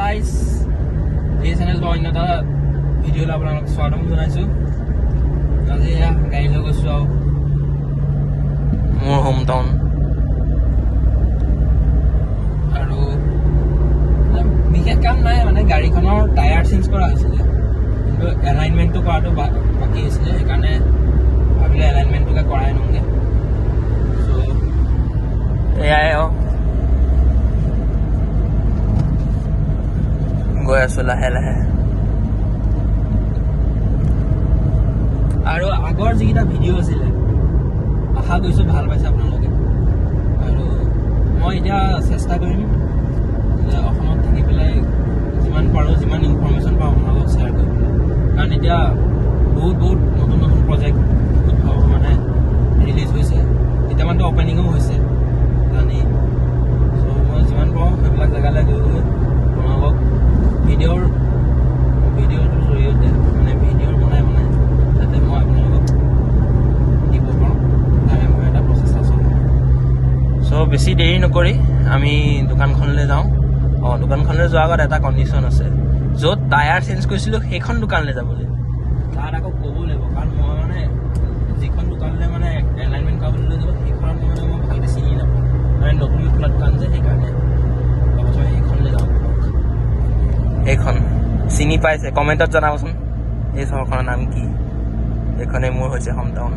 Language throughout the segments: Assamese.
গাইজ, এই চেনেলটো অন্য এটা ভিডিঅ'লৈ আপোনালোকক স্বাগতম জনাইছোঁ। আজি এয়া গাড়ী লৈ গৈছোঁ আৰু মোৰ হোম টাউন, আৰু বিশেষ কাম নাই মানে গাড়ীখনৰ টায়াৰ চেঞ্জ কৰা হৈছিলে, কিন্তু এলাইনমেণ্টটো কৰাটো বাকী হৈছিলে, সেইকাৰণে ভাবিলে এলাইনমেণ্টটোকে কৰাই আনোগৈ। চ' এয়াই আৰু গৈ আছোঁ লাহে লাহে। আৰু আগৰ যিকেইটা ভিডিঅ' আছিলে আশা কৰিছোঁ ভাল পাইছে আপোনালোকে, আৰু মই এতিয়া চেষ্টা কৰিম যে অসমত থাকি পেলাই যিমান পাৰোঁ যিমান ইনফৰ্মেশ্যন পাওঁ আপোনালোকক শ্বেয়াৰ কৰিবলৈ, কাৰণ এতিয়া বহুত নতুন নতুন প্ৰজেক্ট মানে ৰিলিজ হৈছে, কেইটামানতো অপেনিঙো হৈছে জানি। চ' মই যিমান পাৰোঁ সেইবিলাক জেগালৈ গৈ আপোনালোকক ভিডিঅ'টোৰ জৰিয়তে মানে ভিডিঅ' বনাই যাতে মই আপোনালোকক দিব পাৰোঁ, তাৰে মই এটা প্ৰচেষ্টা চলাওঁ। চ' বেছি দেৰি নকৰি আমি দোকানখনলৈ যাওঁ। দোকানখনলৈ যোৱাৰ আগত এটা কণ্ডিশ্যন আছে, য'ত টায়াৰ চেঞ্জ কৰিছিলোঁ সেইখন দোকানলৈ যাব লাগিব। তাত আকৌ ক'ব লাগিব, কাৰণ মই মানে যিখন দোকানলৈ মানে এলাইনমেণ্ট কৰাবলৈ লৈ যাব সেইখনত মই ভালকৈ চিনি নাপাওঁ, মানে নতুন খোলা দোকান যে, সেইকাৰণে সেইখনলৈ যাওঁ। এইখন চিনি পাইছে কমেণ্টত জনাবচোন, এই চহৰখনৰ নাম কি? এইখনেই মোৰ হৈছে হোম টাউন।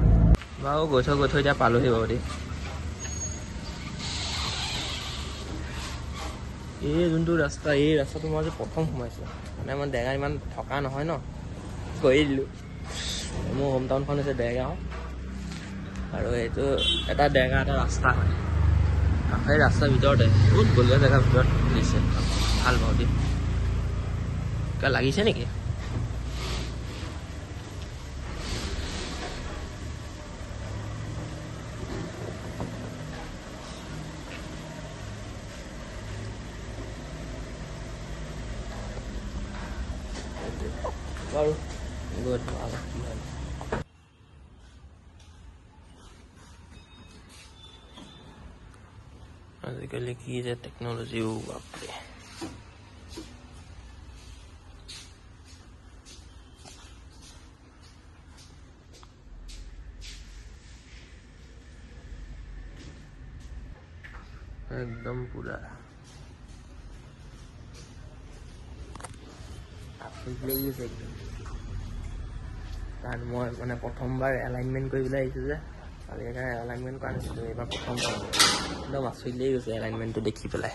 বাৰু গৈ থৈ এতিয়া পালোহি বাৰু দেই। এই যোনটো ৰাস্তা, এই ৰাস্তাটো মই আজি প্ৰথম সোমাইছোঁ, মানে মই দেৰগাঁও ইমান থকা নহয় ন, কৰি দিলোঁ। মোৰ হোম টাউনখন হৈছে দেৰগাঁও, আৰু এইটো এটা দেৰগাঁও এটা ৰাস্তা হয়, সেই ৰাস্তাৰ ভিতৰতে বহুত বলীয়া জেগাৰ ভিতৰত দিছে, ভাল পাওঁ দেই। কিবা লাগিছে নেকি? বাৰু গৈ কি হয়। আজিকালি কি যে টেকন'লজিও, বাপৰে। একদম পুৰা লাগি গৈছে একদম, কাৰণ মই মানে প্ৰথমবাৰ এলাইনমেণ্ট কৰিবলৈ আহিছোঁ যে, কালি সেইকাৰণে এলাইনমেণ্ট কৰা নাছিলোঁ, এইবাৰ প্ৰথম একদম আচৰিত লাগি গৈছে এলাইনমেণ্টটো দেখি পেলাই।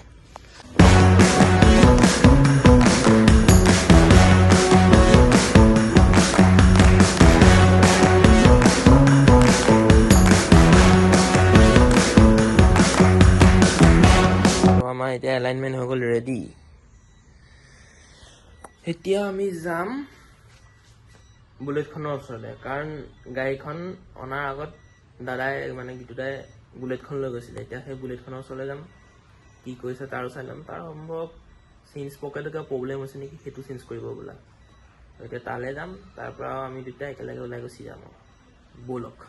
আমাৰ এতিয়া এলাইনমেণ্ট হৈ গ'ল ৰেডি। এতিয়া আমি যাম বুলেটখনৰ ওচৰলৈ, কাৰণ গাড়ীখন অনাৰ আগত দাদাই মানে গীতুদাই বুলেটখন লৈ গৈছিলে। এতিয়া সেই বুলেটখনৰ ওচৰলৈ যাম, কি কৰিছে তাৰো চাই ল'ম। তাৰ সম্ভৱ চেঞ্জ পকেটত কিবা প্ৰব্লেম হৈছে নেকি, সেইটো চেঞ্জ কৰিব বোলা। এতিয়া তালৈ যাম, তাৰ পৰা আমি দুটাই একেলগে ওলাই গুচি যাম আৰু ব'লক।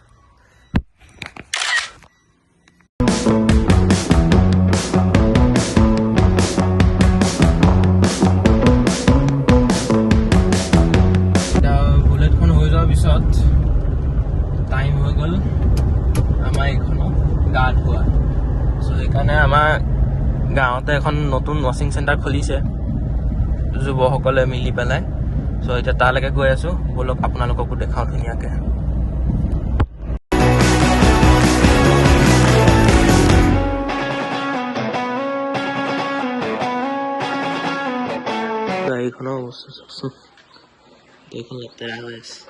পিছত টাইম হৈ গ'ল আমাৰ এইখনত গা ধোৱা। চ' সেইকাৰণে আমাৰ গাঁৱতে এখন নতুন ৱাশ্বিং চেণ্টাৰ খুলিছে যুৱসকলে মিলি পেলাই। চ' এতিয়া তালৈকে গৈ আছোঁ, ব'লক আপোনালোককো দেখাওঁ ধুনীয়াকৈ। গাড়ীখনৰ অৱস্থা চাওকচোন, গাড়ীখন লেতেৰা হৈ আছে।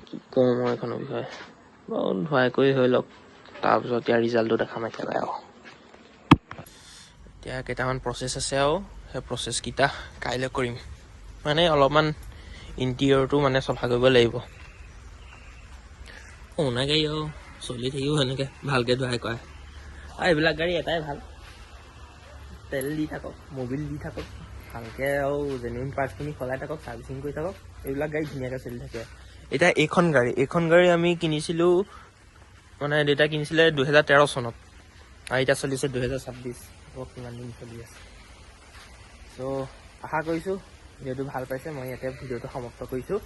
কি কওঁ মই এইখনৰ বিষয়ে, বাৰু ধুৱাই কৰি হৈ লওক, তাৰপিছত এতিয়া ৰিজাল্টটো দেখাম একেবাৰে। আৰু এতিয়া কেইটামান প্ৰচেছ আছে, আৰু সেই প্ৰচেছকেইটা কাইলৈ কৰিম। মানে অলপমান ইণ্টেৰিয়ৰটো মানে চফা কৰিব লাগিব। শুনা গাড়ী আৰু চলি থাকিব সেনেকৈ ভালকৈ ধুৱাই কৰে। আৰু এইবিলাক গাড়ী এটাই ভাল, তেল দি থাকক, মবিল দি থাকক ভালকৈ, আৰু জেনুইন পাৰ্টছখিনি সলাই থাকক, ছাৰ্ভিচিং কৰি থাকক, এইবিলাক গাড়ী ধুনীয়াকৈ চলি থাকে। এতিয়া এইখন গাড়ী আমি কিনিছিলোঁ মানে দেউতাই কিনিছিলে 2013 চনত আৰু এতিয়া চলিছে 2026 কিমান দিন চলি আছে। চ' আশা কৰিছোঁ ভিডিঅ'টো ভাল পাইছে। মই ইয়াতে ভিডিঅ'টো সমাপ্ত কৰিছোঁ।